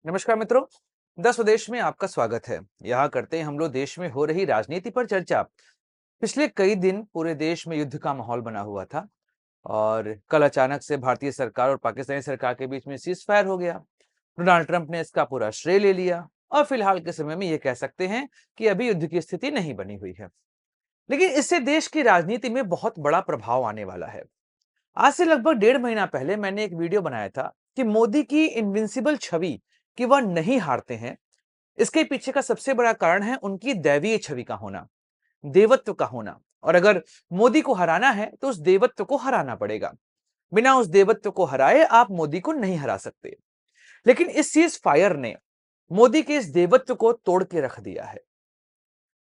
नमस्कार मित्रों। 10 स्वदेश में आपका स्वागत है। यहाँ करते हैं हम लोग देश में हो रही राजनीति पर चर्चा। पिछले कई दिन पूरे देश में युद्ध का माहौल बना हुआ था और कल अचानक से भारतीय सरकार और पाकिस्तानी सरकार के बीच में सीज फायर हो गया। डोनाल्ड ट्रंप ने इसका पूरा श्रेय ले लिया और फिलहाल के समय में ये कह सकते हैं कि अभी युद्ध की स्थिति नहीं बनी हुई है, लेकिन इससे देश की राजनीति में बहुत बड़ा प्रभाव आने वाला है। आज से लगभग 1.5 महीना पहले मैंने एक वीडियो बनाया था कि मोदी की इनविंसिबल छवि कि वह नहीं हारते हैं, इसके पीछे का सबसे बड़ा कारण है उनकी दैवीय छवि का होना, देवत्व का होना। और अगर मोदी को हराना है तो उस देवत्व को हराना पड़ेगा। बिना उस देवत्व को हराए आप मोदी को नहीं हरा सकते। लेकिन इस सीज फायर ने मोदी के इस देवत्व को तोड़ के रख दिया है।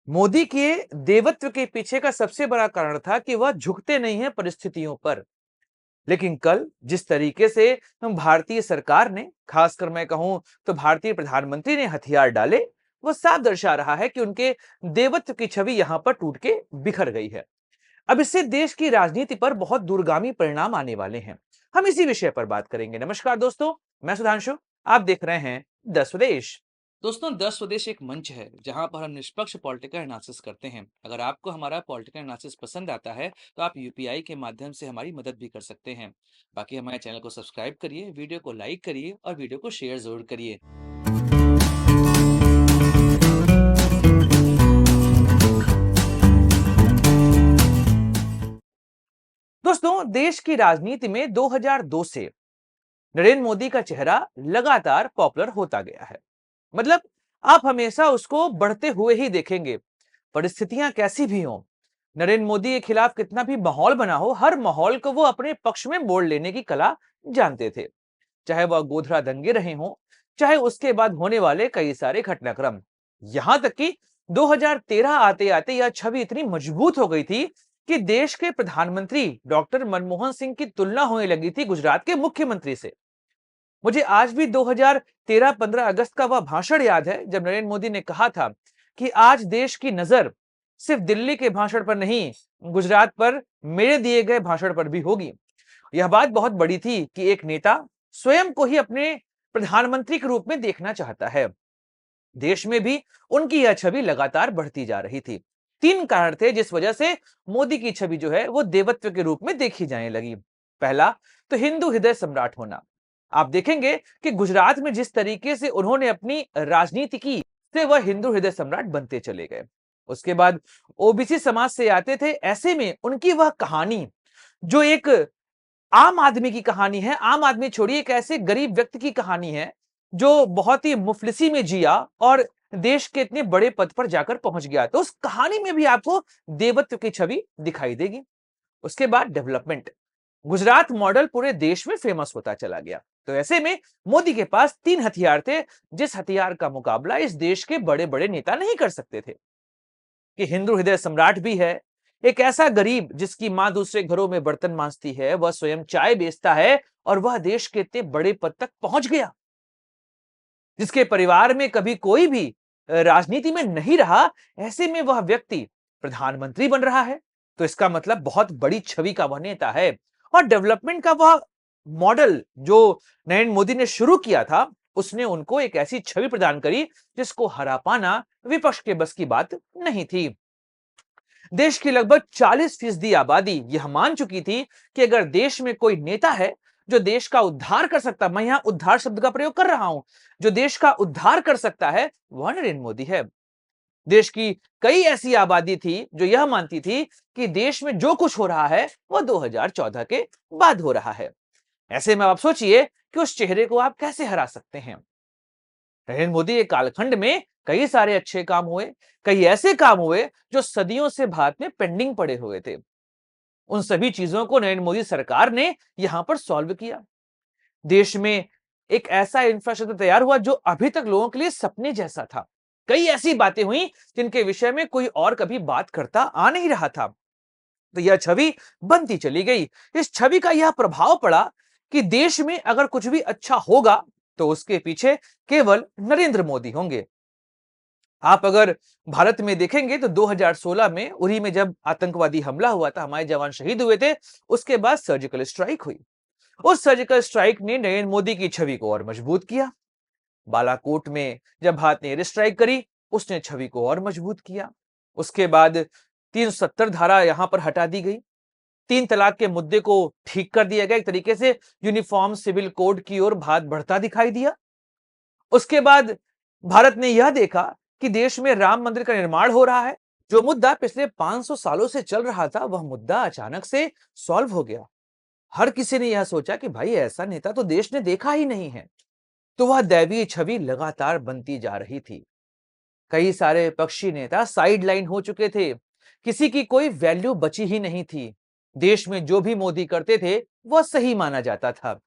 मोदी के देवत्व के पीछे का सबसे बड़ा कारण था कि वह झुकते नहीं है परिस्थितियों पर। लेकिन कल जिस तरीके से भारतीय सरकार ने, खासकर मैं कहूं तो भारतीय प्रधानमंत्री ने हथियार डाले, वो साफ दर्शा रहा है कि उनके देवत्व की छवि यहां पर टूट के बिखर गई है। अब इससे देश की राजनीति पर बहुत दूरगामी परिणाम आने वाले हैं। हम इसी विषय पर बात करेंगे। नमस्कार दोस्तों, मैं सुधांशु, आप देख रहे हैं 10 स्वदेश। दोस्तों, 10 स्वदेश एक मंच है जहां पर हम निष्पक्ष पॉलिटिकल एनालिसिस करते हैं। अगर आपको हमारा पॉलिटिकल एनालिसिस पसंद आता है तो आप यूपीआई के माध्यम से हमारी मदद भी कर सकते हैं। बाकी हमारे चैनल को सब्सक्राइब करिए, वीडियो को लाइक करिए और वीडियो को शेयर जरूर करिए। दोस्तों, देश की राजनीति में 2002 से नरेंद्र मोदी का चेहरा लगातार पॉपुलर होता गया है। मतलब आप हमेशा उसको बढ़ते हुए ही देखेंगे, परिस्थितियां कैसी भी हों। नरेंद्र मोदी के खिलाफ कितना भी माहौल बना हो, हर माहौल को वो अपने पक्ष में मोड़ लेने की कला जानते थे। चाहे वह गोधरा दंगे रहे हों, चाहे उसके बाद होने वाले कई सारे घटनाक्रम। यहां तक कि 2013 आते आते यह छवि इतनी मजबूत हो गई थी कि देश के प्रधानमंत्री डॉक्टर मनमोहन सिंह की तुलना होने लगी थी गुजरात के मुख्यमंत्री से। मुझे आज भी 2013-15 अगस्त का वह भाषण याद है जब नरेंद्र मोदी ने कहा था कि आज देश की नजर सिर्फ दिल्ली के भाषण पर नहीं, गुजरात पर मेरे दिए गए भाषण पर भी होगी। यह बात बहुत बड़ी थी कि एक नेता स्वयं को ही अपने प्रधानमंत्री के रूप में देखना चाहता है। देश में भी उनकी यह छवि लगातार बढ़ती जा रही थी। 3 कारण थे जिस वजह से मोदी की छवि जो है वो देवत्व के रूप में देखी जाने लगी। पहला तो हिंदू हृदय सम्राट होना। आप देखेंगे कि गुजरात में जिस तरीके से उन्होंने अपनी राजनीति की, से वह हिंदू हृदय सम्राट बनते चले गए। उसके बाद ओबीसी समाज से आते थे, ऐसे में उनकी वह कहानी जो एक आम आदमी की कहानी है, आम आदमी छोड़िए, एक ऐसे गरीब व्यक्ति की कहानी है जो बहुत ही मुफलिसी में जिया और देश के इतने बड़े पद पर जाकर पहुंच गया। तो उस कहानी में भी आपको देवत्व की छवि दिखाई देगी। उसके बाद डेवलपमेंट, गुजरात मॉडल पूरे देश में फेमस होता चला गया। तो ऐसे में मोदी के पास 3 हथियार थे जिस हथियार का मुकाबला इस देश के बड़े बड़े नेता नहीं कर सकते थे। कि हिंदू हृदय सम्राट भी है, एक ऐसा गरीब जिसकी मां दूसरे घरों में बर्तन मांजती है, वह स्वयं चाय बेचता है और वह देश के इतने बड़े पद तक पहुंच गया। जिसके परिवार में कभी कोई भी राजनीति में नहीं रहा, ऐसे में वह व्यक्ति प्रधानमंत्री बन रहा है। तो इसका मतलब बहुत बड़ी छवि का वह नेता है। और डेवलपमेंट का वह मॉडल जो नरेंद्र मोदी ने शुरू किया था, उसने उनको एक ऐसी छवि प्रदान करी जिसको हरा पाना विपक्ष के बस की बात नहीं थी। देश की लगभग 40% आबादी यह मान चुकी थी कि अगर देश में कोई नेता है जो देश का उद्धार कर सकता, मैं यहां उद्धार शब्द का प्रयोग कर रहा हूं, जो देश का उद्धार कर सकता है, वह नरेंद्र मोदी है। देश की कई ऐसी आबादी थी जो यह मानती थी कि देश में जो कुछ हो रहा है वह 2014 के बाद हो रहा है। ऐसे में आप सोचिए कि उस चेहरे को आप कैसे हरा सकते हैं। नरेंद्र मोदी के कालखंड में कई सारे अच्छे काम हुए, कई ऐसे काम हुए जो सदियों से भारत में पेंडिंग पड़े हुए थे। उन सभी चीजों को नरेंद्र मोदी सरकार ने यहां पर सॉल्व किया। देश में एक ऐसा इंफ्रास्ट्रक्चर तैयार हुआ जो अभी तक लोगों के लिए सपने जैसा था। कई ऐसी बातें हुई जिनके विषय में कोई और कभी बात करता आ नहीं रहा था। तो यह छवि बनती चली गई। इस छवि का यह प्रभाव पड़ा कि देश में अगर कुछ भी अच्छा होगा तो उसके पीछे केवल नरेंद्र मोदी होंगे। आप अगर भारत में देखेंगे तो 2016 में उरी में जब आतंकवादी हमला हुआ था, हमारे जवान शहीद हुए थे, उसके बाद सर्जिकल स्ट्राइक हुई। उस सर्जिकल स्ट्राइक ने नरेंद्र मोदी की छवि को और मजबूत किया। बालाकोट में जब भारत ने एयर स्ट्राइक करी, उसने छवि को और मजबूत किया। उसके बाद 370 धारा यहां पर हटा दी गई। 3 तलाक के मुद्दे को ठीक कर दिया गया। एक तरीके से यूनिफॉर्म सिविल कोड की ओर भारत बढ़ता दिखाई दिया। उसके बाद भारत ने यह देखा कि देश में राम मंदिर का निर्माण हो रहा है। जो मुद्दा पिछले 500 सालों से चल रहा था, वह मुद्दा अचानक से सॉल्व हो गया। हर किसी ने यह सोचा कि भाई ऐसा नेता तो देश ने देखा ही नहीं है। तो वह दैवीय छवि लगातार बनती जा रही थी। कई सारे पक्षी नेता साइडलाइन हो चुके थे। किसी की कोई वैल्यू बची ही नहीं थी। देश में जो भी मोदी करते थे, वह सही माना जाता था,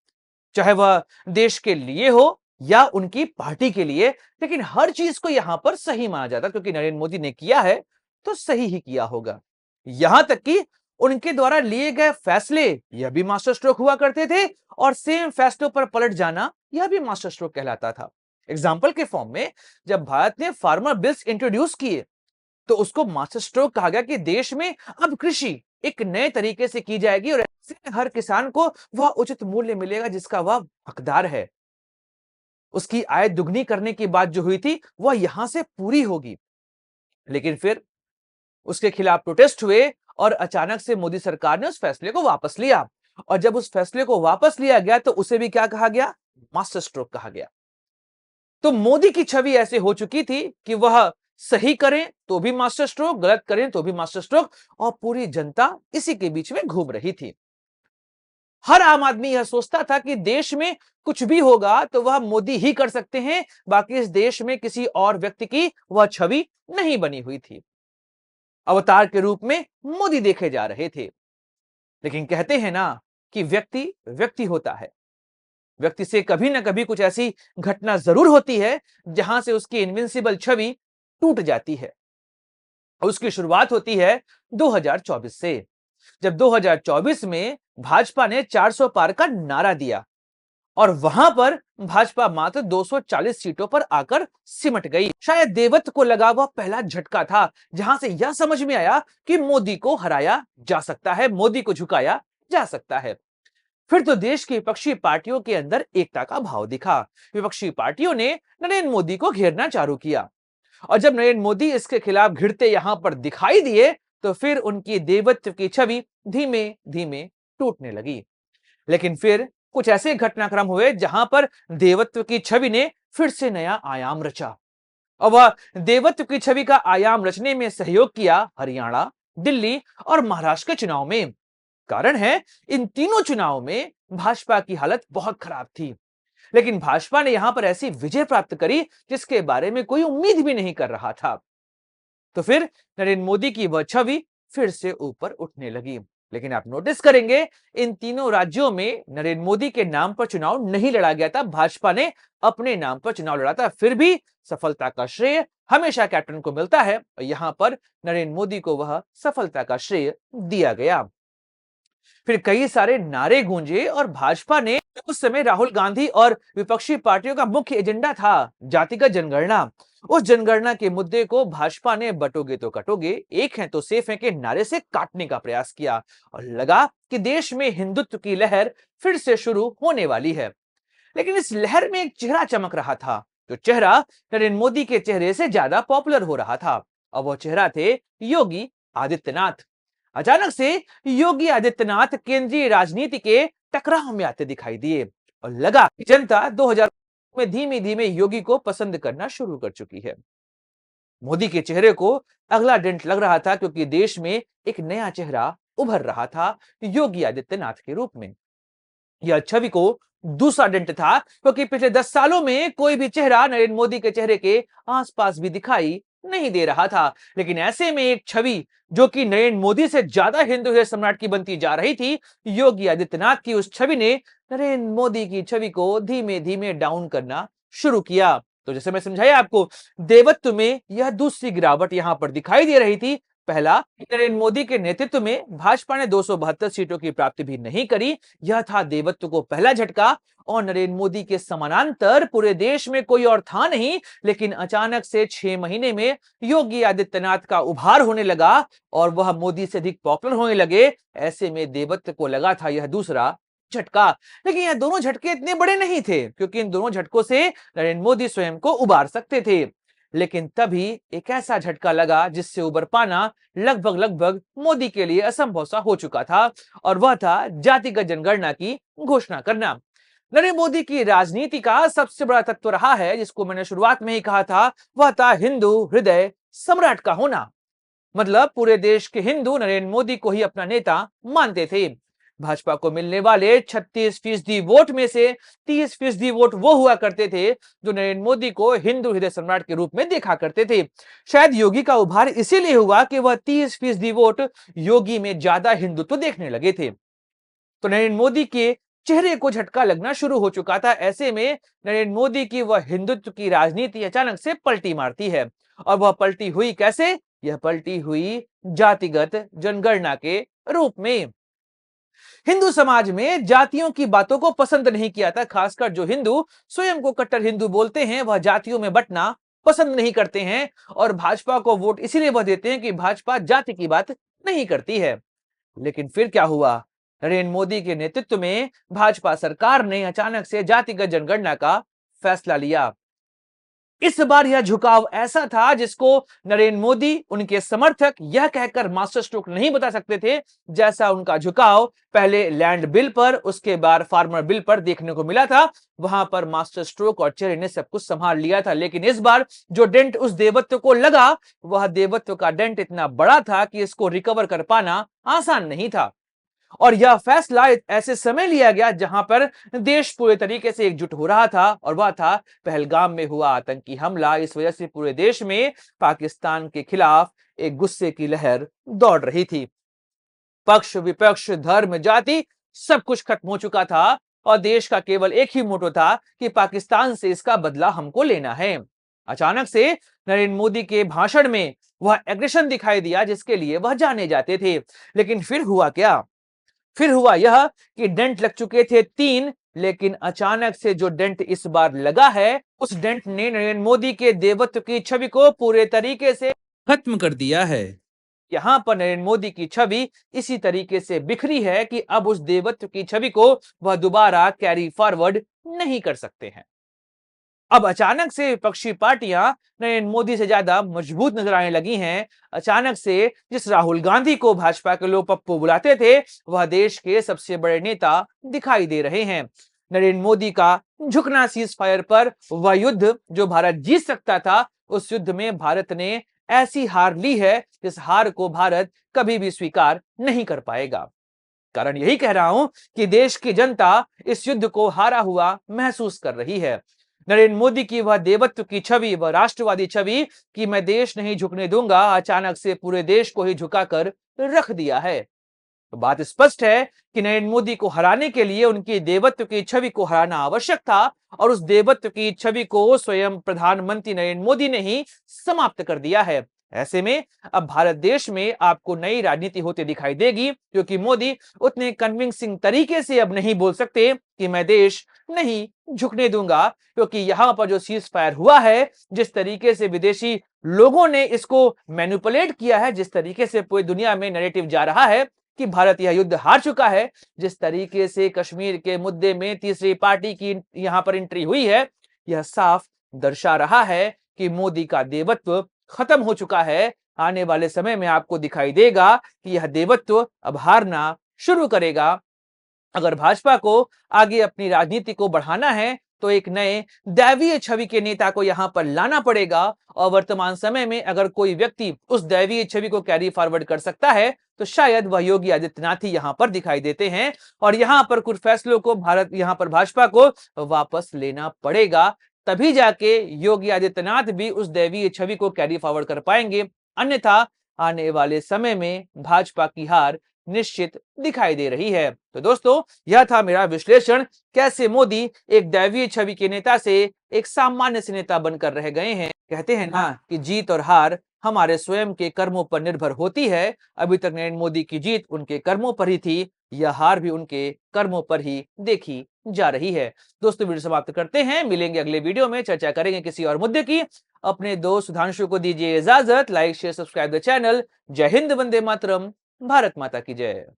चाहे वह देश के लिए हो या उनकी पार्टी के लिए। लेकिन हर चीज को यहां पर सही माना जाता, क्योंकि नरेंद्र मोदी ने किया है तो सही ही किया होगा। यहां तक कि उनके द्वारा लिए गए फैसले यह भी मास्टर स्ट्रोक हुआ करते थे, और सेम फैसलों पर पलट जाना यह भी मास्टर स्ट्रोक कहलाता था। एग्जाम्पल के फॉर्म में जब भारत ने फार्मर बिल्स इंट्रोड्यूस किए, तो उसको मास्टर स्ट्रोक कहा गया कि देश में अब कृषि एक नए तरीके से की जाएगी और ऐसे हर किसान को वह उचित मूल्य मिलेगा जिसका वह हकदार है। उसकी आय दुगनी करने की बात जो हुई थी, वह यहां से पूरी होगी। लेकिन फिर उसके खिलाफ प्रोटेस्ट हुए और अचानक से मोदी सरकार ने उस फैसले को वापस लिया। और जब उस फैसले को वापस लिया गया तो उसे भी क्या कहा गया? मास्टर स्ट्रोक कहा गया। तो मोदी की छवि ऐसे हो चुकी थी कि वह सही करें तो भी मास्टर स्ट्रोक, गलत करें तो भी मास्टर स्ट्रोक, और पूरी जनता इसी के बीच में घूम रही थी। हर आम आदमी यह सोचता था कि देश में कुछ भी होगा तो वह मोदी ही कर सकते हैं, बाकी इस देश में किसी और व्यक्ति की वह छवि नहीं बनी हुई थी। अवतार के रूप में मोदी देखे जा रहे थे। लेकिन कहते हैं ना कि व्यक्ति व्यक्ति होता है। व्यक्ति से कभी ना कभी कुछ ऐसी घटना जरूर होती है जहां से उसकी इनविंसिबल छवि टूट जाती है। और उसकी शुरुआत होती है 2024 से, जब 2024 में भाजपा ने 400 पार का नारा दिया और वहां पर भाजपा मात्र 240 सीटों पर आकर सिमट गई। शायद देवत्व को लगा वह पहला झटका था, जहां से यह समझ में आया कि मोदी को हराया जा सकता है, मोदी को झुकाया जा सकता है। फिर तो देश की विपक्षी पार्टियों के अंदर एकता का भाव दिखा। विपक्षी पार्टियों ने नरेंद्र मोदी को घेरना चालू किया, और जब नरेंद्र मोदी इसके खिलाफ घिरते यहां पर दिखाई दिए, तो फिर उनकी देवत्व की छवि धीमे धीमे टूटने लगी। लेकिन फिर कुछ ऐसे घटनाक्रम हुए जहां पर देवत्व की छवि ने फिर से नया आयाम रचा, और वह देवत्व की छवि का आयाम रचने में सहयोग किया हरियाणा, दिल्ली और महाराष्ट्र के चुनाव में। कारण है, इन तीनों चुनावों में भाजपा की हालत बहुत खराब थी। लेकिन भाजपा ने यहां पर ऐसी विजय प्राप्त करी जिसके बारे में कोई उम्मीद भी नहीं कर रहा था। तो फिर नरेंद्र मोदी की वह छवि फिर से ऊपर उठने लगी। लेकिन आप नोटिस करेंगे, इन तीनों राज्यों में नरेंद्र मोदी के नाम पर चुनाव नहीं लड़ा गया था, भाजपा ने अपने नाम पर चुनाव लड़ा था। फिर भी सफलता का श्रेय हमेशा कैप्टन को मिलता है, और यहां पर नरेंद्र मोदी को वह सफलता का श्रेय दिया गया। फिर कई सारे नारे गूंजे और भाजपा ने, उस समय राहुल गांधी और विपक्षी पार्टियों का मुख्य एजेंडा था जातिगत जनगणना, उस जनगणना के मुद्दे को भाजपा ने बटोगे तो कटोगे, एक है तो सेफ है के नारे से काटने का प्रयास किया, और लगा कि देश में हिंदुत्व की लहर फिर से शुरू होने वाली है। लेकिन इस लहर में एक चेहरा चमक रहा था, जो चेहरा नरेंद्र मोदी के चेहरे से ज्यादा पॉपुलर हो रहा था, और वो चेहरा थे योगी आदित्यनाथ। अचानक से योगी आदित्यनाथ केंद्रीय राजनीति के टकराव में आते दिखाई दिए, और लगा कि जनता 2000 में धीमे धीमे योगी को पसंद करना शुरू कर चुकी है। मोदी के चेहरे को अगला डेंट लग रहा था, क्योंकि देश में एक नया चेहरा उभर रहा था योगी आदित्यनाथ के रूप में। यह छवि को दूसरा डेंट था, क्योंकि पिछले 10 सालों में कोई भी चेहरा नरेंद्र मोदी के चेहरे के आसपास भी दिखाई नहीं दे रहा था। लेकिन ऐसे में एक छवि जो कि नरेंद्र मोदी से ज्यादा हिंदू हृदय सम्राट की बनती जा रही थी, योगी आदित्यनाथ की उस छवि ने नरेंद्र मोदी की छवि को धीमे धीमे डाउन करना शुरू किया। तो जैसे मैं समझाया आपको, देवत्व में यह दूसरी गिरावट यहां पर दिखाई दे रही थी। पहला, नरेंद्र मोदी के नेतृत्व में भाजपा ने 272 सीटों की प्राप्ति भी नहीं करी, यह था देवत्व को पहला झटका। और नरेंद्र मोदी के समानांतर पूरे देश में कोई और था नहीं, लेकिन अचानक से 6 महीने में योगी आदित्यनाथ का उभार होने लगा और वह मोदी से अधिक पॉपुलर होने लगे। ऐसे में देवत्व को लगा था यह दूसरा झटका। लेकिन यह दोनों झटके इतने बड़े नहीं थे, क्योंकि इन दोनों झटकों से नरेंद्र मोदी स्वयं को उबार सकते थे। लेकिन तभी एक ऐसा झटका लगा जिससे उबर पाना लगभग लगभग मोदी के लिए असंभव सा हो चुका था, और वह था जातिगत जनगणना की घोषणा करना। नरेंद्र मोदी की राजनीति का सबसे बड़ा तत्व रहा है, जिसको मैंने शुरुआत में ही कहा था, वह था हिंदू हृदय सम्राट का होना। मतलब पूरे देश के हिंदू नरेंद्र मोदी को ही अपना नेता मानते थे। भाजपा को मिलने वाले 36% वोट में से 30% वोट वो हुआ करते थे जो नरेंद्र मोदी को हिंदू हृदय सम्राट के रूप में देखा करते थे। शायद योगी का उभार इसीलिए हुआ कि वह 30% वोट योगी में ज्यादा हिंदुत्व देखने लगे थे। तो नरेंद्र मोदी के चेहरे को झटका लगना शुरू हो चुका था। ऐसे में नरेंद्र मोदी की वह हिंदुत्व की राजनीति अचानक से पलटी मारती है। और वह पलटी हुई कैसे? यह पलटी हुई जातिगत जनगणना के रूप में। हिंदू समाज में जातियों की बातों को पसंद नहीं किया था। खासकर जो हिंदू स्वयं को कट्टर हिंदू बोलते हैं, वह जातियों में बंटना पसंद नहीं करते हैं, और भाजपा को वोट इसीलिए वह देते हैं कि भाजपा जाति की बात नहीं करती है। लेकिन फिर क्या हुआ? नरेंद्र मोदी के नेतृत्व में भाजपा सरकार ने अचानक से जातिगत जनगणना का फैसला लिया। इस बार यह झुकाव ऐसा था जिसको नरेंद्र मोदी, उनके समर्थक यह कहकर मास्टर स्ट्रोक नहीं बता सकते थे, जैसा उनका झुकाव पहले लैंड बिल पर, उसके बाद फार्मर बिल पर देखने को मिला था। वहां पर मास्टर स्ट्रोक और चेहरे ने सब कुछ संभाल लिया था। लेकिन इस बार जो डेंट उस देवत्व को लगा, वह देवत्व का डेंट इतना बड़ा था कि इसको रिकवर कर पाना आसान नहीं था। और यह फैसला ऐसे समय लिया गया जहां पर देश पूरे तरीके से एकजुट हो रहा था, और वह था पहलगाम में हुआ आतंकी हमला। इस वजह से पूरे देश में पाकिस्तान के खिलाफ एक गुस्से की लहर दौड़ रही थी। पक्ष विपक्ष धर्म जाति सब कुछ खत्म हो चुका था, और देश का केवल एक ही मोटो था कि पाकिस्तान से इसका बदला हमको लेना है। अचानक से नरेंद्र मोदी के भाषण में वह एग्रेशन दिखाई दिया जिसके लिए वह जाने जाते थे। लेकिन फिर हुआ क्या? फिर हुआ यह कि डेंट लग चुके थे 3, लेकिन अचानक से जो डेंट इस बार लगा है, उस डेंट ने नरेंद्र मोदी के देवत्व की छवि को पूरे तरीके से खत्म कर दिया है। यहां पर नरेंद्र मोदी की छवि इसी तरीके से बिखरी है कि अब उस देवत्व की छवि को वह दोबारा कैरी फॉरवर्ड नहीं कर सकते हैं। अब अचानक से विपक्षी पार्टियां नरेंद्र मोदी से ज्यादा मजबूत नजर आने लगी हैं। अचानक से जिस राहुल गांधी को भाजपा के लोग पप्पू बुलाते थे, वह देश के सबसे बड़े नेता दिखाई दे रहे हैं। नरेंद्र मोदी का झुकना सीज फायर पर, वह युद्ध जो भारत जीत सकता था, उस युद्ध में भारत ने ऐसी हार ली है जिस हार को भारत कभी भी स्वीकार नहीं कर पाएगा। कारण यही कह रहा हूं कि देश की जनता इस युद्ध को हारा हुआ महसूस कर रही है। नरेंद्र मोदी की वह देवत्व की छवि, वह राष्ट्रवादी छवि कि मैं देश नहीं झुकने दूंगा, अचानक से पूरे देश को ही झुकाकर रख दिया है। तो बात स्पष्ट है कि नरेंद्र मोदी को हराने के लिए उनकी देवत्व की छवि को हराना आवश्यक था, और उस देवत्व की छवि को स्वयं प्रधानमंत्री नरेंद्र मोदी ने ही समाप्त कर दिया है। ऐसे में अब भारत देश में आपको नई राजनीति होती दिखाई देगी, क्योंकि मोदी उतने कन्विंसिंग तरीके से अब नहीं बोल सकते कि मैं देश नहीं झुकने दूंगा, क्योंकि यहां पर जो सीज फायर हुआ है, जिस तरीके से विदेशी लोगों ने इसको मैनिपुलेट किया है, जिस तरीके से पूरी दुनिया में नैरेटिव जा रहा है कि भारत यह युद्ध हार चुका है, जिस तरीके से कश्मीर के मुद्दे में तीसरी पार्टी की यहां पर एंट्री हुई है, यह साफ दर्शा रहा है कि मोदी का देवत्व खत्म हो चुका है। आने वाले समय में आपको दिखाई देगा कि यह देवत्व अब हारना शुरू करेगा। अगर भाजपा को आगे अपनी राजनीति को बढ़ाना है, तो एक नए दैवीय छवि के नेता को यहां पर लाना पड़ेगा। और वर्तमान समय में अगर कोई व्यक्ति उस दैवीय छवि को कैरी फॉरवर्ड कर सकता है, तो शायद वह योगी आदित्यनाथ ही यहां पर दिखाई देते हैं। और यहां पर कुछ फैसलों को यहां पर भाजपा को वापस लेना पड़ेगा, तभी जाके योगी आदित्यनाथ भी उस दैवीय छवि को कैरी फॉरवर्ड कर पाएंगे। अन्यथा आने वाले समय में भाजपा की हार निश्चित दिखाई दे रही है। तो दोस्तों, यह था मेरा विश्लेषण, कैसे मोदी एक दैवीय छवि के नेता से एक सामान्य से नेता बनकर रह गए हैं। कहते हैं ना कि जीत और हार हमारे स्वयं के कर्मों पर निर्भर होती है। अभी तक नरेंद्र मोदी की जीत उनके कर्मों पर ही थी, यह हार भी उनके कर्मों पर ही देखी जा रही है। दोस्तों, वीडियो समाप्त करते हैं, मिलेंगे अगले वीडियो में, चर्चा करेंगे किसी और मुद्दे की। अपने दोस्त सुधांशु को दीजिए इजाजत। Like share subscribe the channel. जय हिंद, वंदे मातरम, भारत माता की जय।